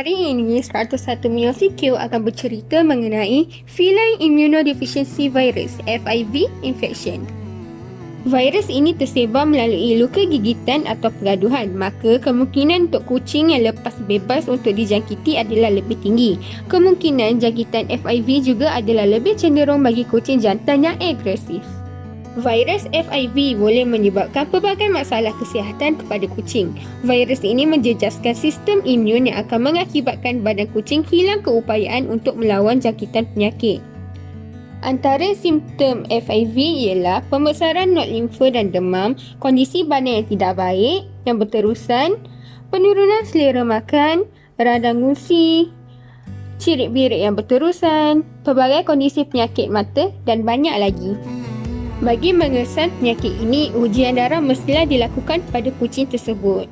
Hari ini 101 MCQ akan bercerita mengenai Feline Immunodeficiency Virus (FIV) infection. Virus ini tersebar melalui luka gigitan atau pergaduhan, maka kemungkinan untuk kucing yang lepas bebas untuk dijangkiti adalah lebih tinggi. Kemungkinan jangkitan FIV juga adalah lebih cenderung bagi kucing jantan yang agresif. Virus FIV boleh menyebabkan pelbagai masalah kesihatan kepada kucing. Virus ini menjejaskan sistem imun yang akan mengakibatkan badan kucing hilang keupayaan untuk melawan jangkitan penyakit. Antara simptom FIV ialah pembesaran not limfa dan demam, kondisi badan yang tidak baik yang berterusan, penurunan selera makan, radang gusi, cirit-birit yang berterusan, pelbagai kondisi penyakit mata dan banyak lagi. Bagi mengesan penyakit ini, ujian darah mestilah dilakukan pada kucing tersebut.